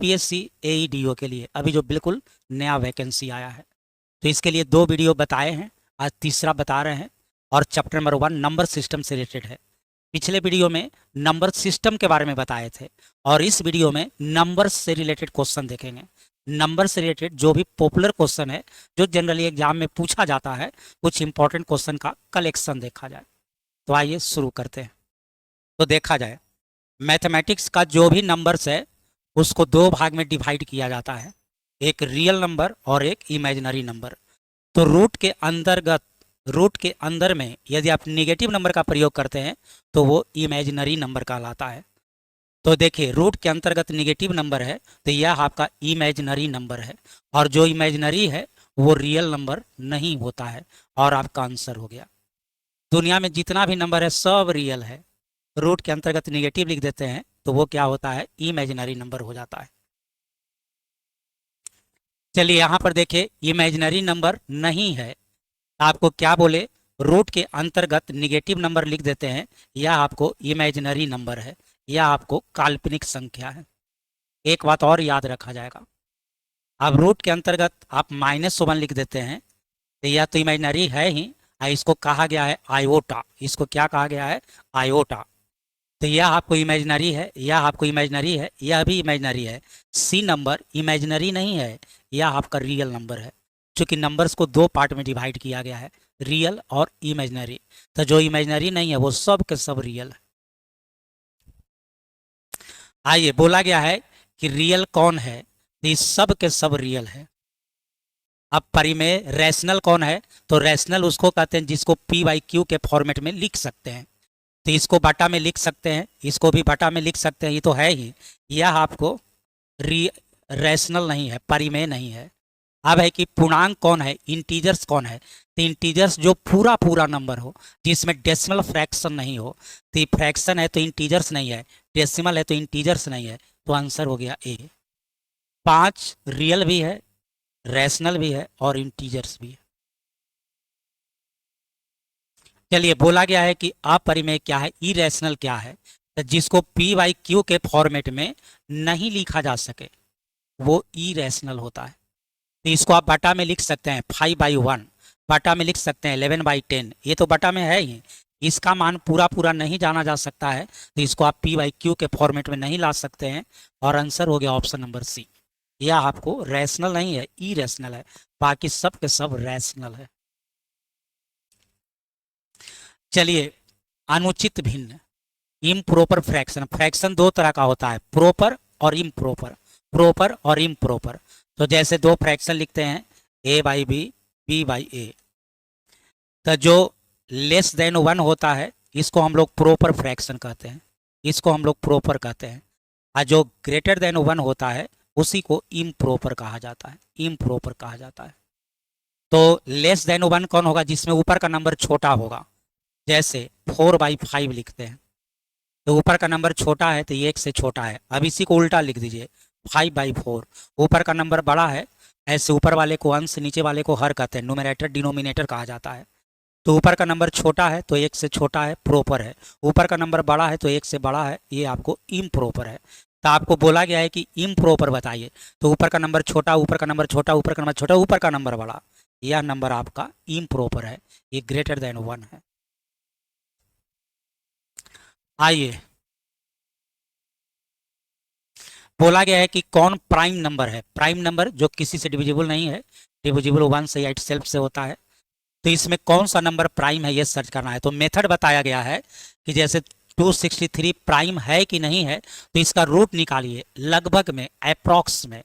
UPSC एईडीओ के लिए अभी जो बिल्कुल नया वैकेंसी आया है। तो इसके लिए 2 वीडियो बताए हैं, आज तीसरा बता रहे हैं। और चैप्टर नंबर 1 नंबर सिस्टम से रिलेटेड है। पिछले वीडियो में नंबर सिस्टम के बारे में बताए थे और इस वीडियो में नंबर से रिलेटेड क्वेश्चन देखेंगे। नंबर से रिलेटेड जो भी पॉपुलर क्वेश्चन है, जो जनरली एग्जाम में पूछा जाता है, कुछ इंपॉर्टेंट क्वेश्चन का कलेक्शन देखा जाए। तो आइए शुरू करते हैं। तो देखा जाए, मैथमेटिक्स का जो भी नंबर्स है उसको 2 भाग में डिवाइड किया जाता है, एक रियल नंबर और एक इमेजिनरी नंबर। तो रूट के अंदर में यदि आप नेगेटिव नंबर का प्रयोग करते हैं तो वो इमेजिनरी नंबर कहलाता है। तो देखिए, रूट के अंतर्गत नेगेटिव नंबर है तो यह आपका इमेजिनरी नंबर है, और जो इमेजिनरी है वो रियल नंबर नहीं होता है। और आपका आंसर हो गया। दुनिया में जितना भी नंबर है सब रियल है। रूट के अंतर्गत नेगेटिव लिख देते हैं तो वो क्या होता है, इमेजिनरी नंबर हो जाता है। चलिए यहाँ पर देखिए, इमेजिनरी नंबर नहीं है, आपको क्या बोले, रूट के अंतर्गत निगेटिव नंबर लिख देते हैं, यह आपको इमेजिनरी नंबर है, यह आपको काल्पनिक संख्या है। एक बात और याद रखा जाएगा, अब रूट के अंतर्गत आप -1 लिख देते हैं तो यह तो इमेजिनरी है ही, इसको कहा गया है आयोटा। इसको क्या कहा गया है, आयोटा। तो यह आपको इमेजिनरी है, यह आपको इमेजिनरी है, यह भी इमेजिनरी है। सी नंबर इमेजिनरी नहीं है, यह आपका रियल नंबर है। चूंकि नंबर्स को 2 पार्ट में डिवाइड किया गया है, रियल और इमेजिनरी। तो जो इमेजिनरी नहीं है वो सब के सब रियल है। आइए, बोला गया है कि रियल कौन है, तो ये सब के सब रियल है। अब परी में रैशनल कौन है, तो रैशनल उसको कहते हैं जिसको P/Q के फॉर्मेट में लिख सकते हैं। तो इसको बटा में लिख सकते हैं, इसको भी बटा में लिख सकते हैं, ये तो है ही। यह आपको रैशनल नहीं है, परिमेय नहीं है। अब है कि पूर्णांक कौन है, इंटीजर्स कौन है, तो इंटीजर्स जो पूरा पूरा नंबर हो, जिसमें डेसिमल फ्रैक्शन नहीं हो। तो फ्रैक्शन है तो इंटीजर्स नहीं है, डेसिमल है तो इंटीजर्स नहीं है। तो आंसर हो गया ए। 5 रियल भी है, रैशनल भी है और इंटीजर्स भी है। चलिए, बोला गया है कि अपरिमेय क्या है, इरेशनल क्या है, तो जिसको P/Q के फॉर्मेट में नहीं लिखा जा सके वो इरेशनल होता है। तो इसको आप बटा में लिख सकते हैं 5/1, बटा में लिख सकते हैं 11/10, ये तो बटा में है ही। इसका मान पूरा पूरा नहीं जाना जा सकता है तो इसको आप P/Q के फॉर्मेट में नहीं ला सकते हैं। और आंसर हो गया ऑप्शन नंबर सी। यह आपको रैशनल नहीं है, इरेशनल है, बाकी सब के सब रैशनल है। चलिए, अनुचित भिन्न, इम्प्रोपर फ्रैक्शन। फ्रैक्शन 2 तरह का होता है, प्रोपर और इम्प्रोपर, प्रोपर और इम्प्रोपर। तो जैसे 2 फ्रैक्शन लिखते हैं, A/B, B/A। तो जो लेस देन 1 होता है इसको हम लोग प्रोपर फ्रैक्शन कहते हैं, इसको हम लोग प्रोपर कहते हैं। और जो ग्रेटर देन 1 होता है उसी को इम्प्रोपर कहा जाता है, इम्प्रोपर कहा जाता है। तो लेस देन 1 कौन होगा, जिसमें ऊपर का नंबर छोटा होगा। जैसे 4/5 लिखते हैं तो ऊपर का नंबर छोटा है तो ये 1 से छोटा है। अब इसी को उल्टा लिख दीजिए, 5/4, ऊपर का नंबर बड़ा है, ऐसे ऊपर वाले को अंश, नीचे वाले को हर कहते हैं, न्यूमरेटर डिनोमिनेटर कहा जाता है। तो ऊपर का नंबर छोटा है तो 1 से छोटा है, प्रोपर है। ऊपर का नंबर बड़ा है तो 1 से बड़ा है, ये आपको इम्प्रोपर है। तो आपको बोला गया है कि इम्प्रोपर बताइए, तो ऊपर का नंबर छोटा, ऊपर का नंबर छोटा, ऊपर का नंबर छोटा, ऊपर का नंबर बड़ा, यह नंबर आपका इम्प्रोपर है, ये ग्रेटर देन 1 है। आइए, बोला गया है कि कौन प्राइम नंबर है, प्राइम नंबर जो किसी से डिविजिबल नहीं है, डिविजिबल 1 से या इटसेल्फ से होता है। तो इसमें कौन सा नंबर प्राइम है ये सर्च करना है। तो मेथड बताया गया है कि जैसे 263 प्राइम है कि नहीं है, तो इसका रूट निकालिए लगभग में, अप्रॉक्स में।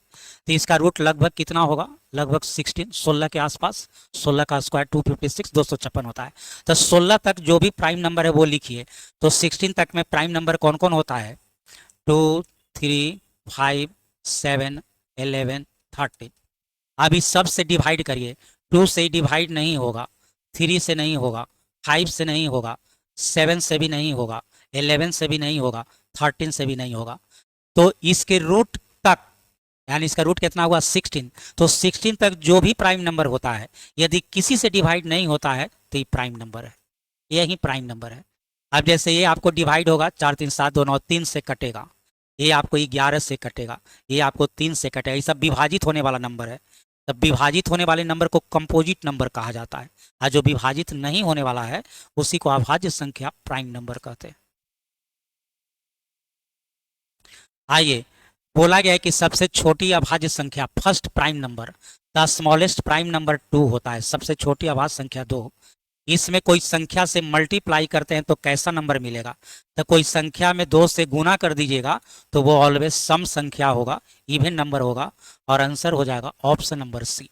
तो इसका रूट लगभग कितना होगा, लगभग 16 के आसपास, 16 का स्क्वायर 256, 256 होता है। तो 16 तक जो भी प्राइम नंबर है वो लिखिए। तो 16 तक में प्राइम नंबर कौन कौन होता है, 2, 3, 5, 7, 11, 13। अब इस सब से डिवाइड करिए, 2 से डिवाइड नहीं होगा, 3 से नहीं होगा, 5 से नहीं होगा, 7 से भी नहीं होगा, 11 से भी नहीं होगा, 13 से भी नहीं होगा। तो इसके रूट तक, यानी इसका रूट कितना हुआ, 16। तो 16 तक जो भी प्राइम नंबर होता है यदि किसी से डिवाइड नहीं होता है तो ये प्राइम नंबर है, यही प्राइम नंबर है। अब जैसे ये आपको डिवाइड होगा, 4, 3, 7, 2, 9, 3 से कटेगा, ये आपको 11 से कटेगा, ये आपको 3 से कटेगा। ये सब विभाजित होने वाला नंबर है। तब विभाजित होने वाले नंबर को कंपोजिट नंबर कहा जाता है, और जो विभाजित नहीं होने वाला है उसी को अभाज्य संख्या प्राइम नंबर कहते हैं। आइए, बोला गया है कि सबसे छोटी अभाज्य संख्या first prime number, the smallest prime number 2 होता है। सबसे छोटी अभाज्य संख्या 2। इसमें कोई संख्या से मल्टीप्लाई करते हैं तो कैसा नंबर मिलेगा? तो कोई संख्या में 2 से गुना कर दीजिएगा तो वो ऑलवेज सम संख्या होगा, इवन नंबर होगा, और आंसर हो जाएगा ऑप्शन नंबर सी।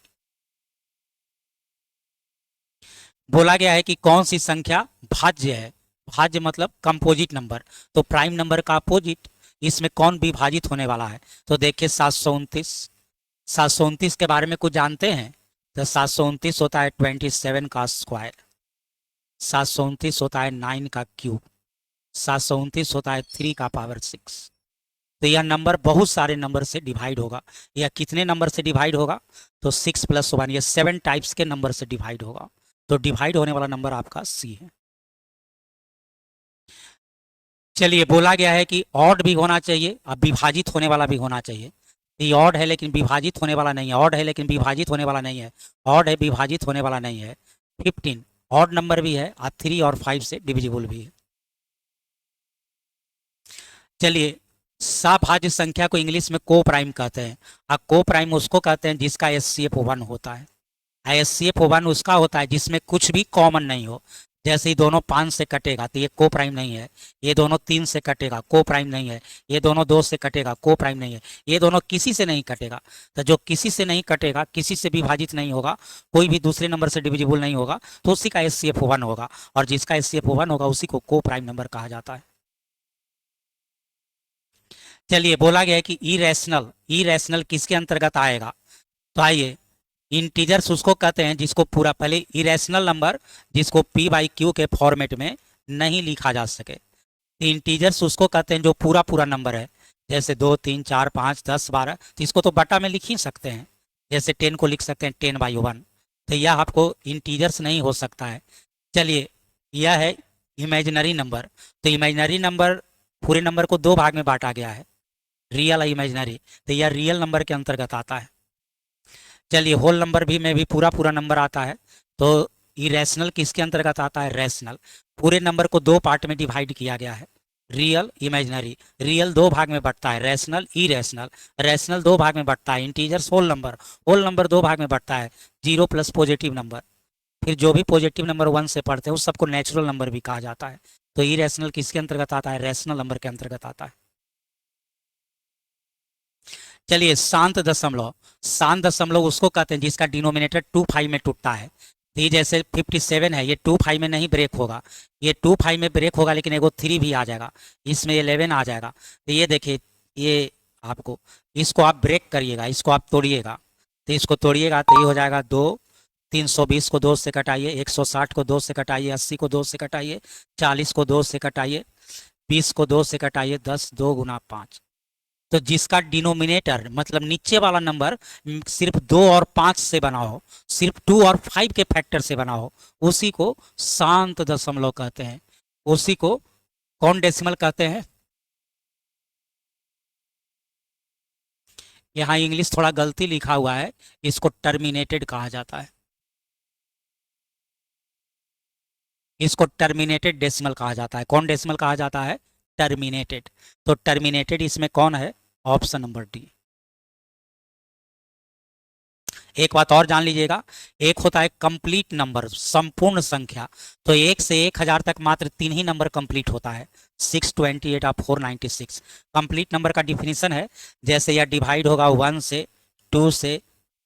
बोला गया है कि कौन सी संख्या भाज्य है? भाज्य मतलब कंपोजिट नंबर, तो प्राइम नंबर का अपोजिट। इसमें कौन विभाजित होने वाला है? तो देखिए 729। 729 के बारे में कुछ जानते हैं? तो 729 होता है 27 का स्क्वायर, 729 होता है 9 का क्यूब, 729 होता है 3 का पावर 6। तो यह नंबर बहुत सारे नंबर से डिवाइड होगा। यह कितने नंबर से डिवाइड होगा? तो 6 + 1, ये 7 टाइप्स के नंबर से डिवाइड होगा। तो डिवाइड होने वाला नंबर आपका सी है। चलिए, बोला गया है कि ऑड भी होना चाहिए और विभाजित होने वाला भी होना चाहिए। ये ऑड है लेकिन विभाजित होने वाला नहीं है, ऑड है लेकिन विभाजित होने वाला नहीं है, ऑड है विभाजित होने वाला नहीं है। 15 ऑड नंबर भी है और 3 और 5 से डिविजिबल भी है। चलिए, सभाज्य संख्या को इंग्लिश में को प्राइम कहते हैं, और को प्राइम उसको कहते हैं जिसका एचसीएफ 1 होता है। एचसीएफ 1 उसका होता है जिसमें कुछ भी कॉमन नहीं हो। जैसे ही दोनों 5 से कटेगा तो ये को प्राइम नहीं है, ये दोनों 3 से कटेगा को प्राइम नहीं है, ये दोनों 2 से कटेगा को प्राइम नहीं है, ये दोनों किसी से नहीं कटेगा। तो जो किसी से नहीं कटेगा, किसी से विभाजित नहीं होगा, कोई भी दूसरे नंबर से डिविजिबल नहीं होगा, तो उसी का एचसीएफ 1 होगा, और जिसका एचसीएफ 1 होगा उसी को प्राइम नंबर कहा जाता है। चलिए, बोला गया है कि इरेशनल, इरेशनल किसके अंतर्गत आएगा? तो आइए, इंटीजर्स उसको कहते हैं जिसको पूरा, पहले इरेशनल नंबर जिसको p/q के फॉर्मेट में नहीं लिखा जा सके। इंटीजर्स उसको कहते हैं जो पूरा पूरा नंबर है, जैसे 2 3 4 5 10 12, तो इसको तो बटा में लिख ही सकते हैं। जैसे 10 को लिख सकते हैं 10/1, तो यह आपको इंटीजर्स नहीं हो सकता है। चलिए, यह है इमेजिनरी नंबर। तो इमेजिनरी नंबर, पूरे नंबर को 2 भाग में बांटा गया है, रियल और इमेजिनरी, तो यह रियल नंबर के अंतर्गत आता है। चलिए, होल नंबर भी में भी पूरा पूरा नंबर आता है, तो इरेशनल किसके अंतर्गत आता है? रैशनल। पूरे नंबर को 2 पार्ट में डिवाइड किया गया है, रियल इमेजिनरी। रियल 2 भाग में बंटता है, रैशनल इरेशनल। रैशनल 2 भाग में बंटता है, integers whole number. Whole number 2 भाग में बंटता है, 0 + पॉजिटिव नंबर। फिर जो भी पॉजिटिव नंबर 1 से पढ़ते हैं उस सबको नेचुरल नंबर भी कहा जाता है। तो इरेशनल किसके अंतर्गत आता है? रैशनल नंबर के अंतर्गत आता है। चलिए, शांत दशमलव। शांत दशमलव उसको कहते हैं जिसका डिनोमिनेटर 2/5 में टूटता है। तो ये जैसे 57 है, ये 2/5 में नहीं ब्रेक होगा, ये 2/5 में ब्रेक होगा लेकिन एगो 3 भी आ जाएगा, इसमें 11 आ जाएगा। तो ये देखिए, ये आपको, इसको आप ब्रेक करिएगा, इसको आप तोड़िएगा, तो इसको तोड़िएगा तो ये हो जाएगा 2। 320 को 2 से कटाइए, 160 को 2 से कटाइए, 80 को 2 से कटाइए, 40 को 2 से कटाइए, 20 को 2 से कटाइए, 10 2 × 5। तो जिसका डिनोमिनेटर मतलब नीचे वाला नंबर सिर्फ 2 और 5 से बना हो, सिर्फ 2 और 5 के फैक्टर से बना हो, उसी को शांत दशमलव कहते हैं। उसी को कौन डेसिमल कहते हैं? यहाँ इंग्लिश थोड़ा गलती लिखा हुआ है, इसको टर्मिनेटेड कहा जाता है, इसको टर्मिनेटेड डेसिमल कहा जाता है। कौन डेसिमल कहा जाता है? टर्मिनेटेड। तो टर्मिनेटेड इसमें कौन है? Option number D. एक बात और जान लीजिएगा, एक होता है कंप्लीट नंबर, संपूर्ण संख्या। तो 1 से 1000 तक मात्र 3 ही नंबर कंप्लीट होता है, 628 और 496। कंप्लीट नंबर का डिफिनीशन है, जैसे यह डिवाइड होगा 1 से, 2 से,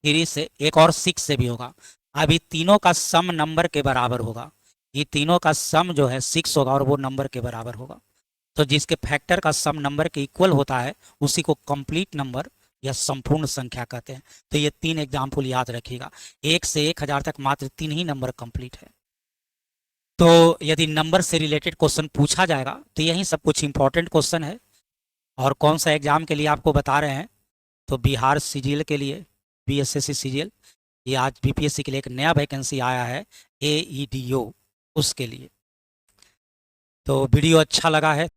3 से, एक और 6 से भी होगा। अभी तीनों का सम नंबर के बराबर होगा, ये तीनों का सम जो है 6 होगा और वो नंबर के बराबर होगा। तो जिसके फैक्टर का सम नंबर के इक्वल होता है उसी को कंप्लीट नंबर या संपूर्ण संख्या कहते हैं। तो ये 3 एग्जाम्पल याद रखिएगा, 1 से 1000 तक मात्र 3 ही नंबर कंप्लीट है। तो यदि नंबर से रिलेटेड क्वेश्चन पूछा जाएगा तो यही सब कुछ इंपॉर्टेंट क्वेश्चन है। और कौन सा एग्जाम के लिए आपको बता रहे हैं? तो बिहार सीजीएल के लिए, बीएसएससी सीजीएल, ये आज बीपीएससी के लिए एक नया वैकेंसी आया है, AEDO, उसके लिए। तो वीडियो अच्छा लगा है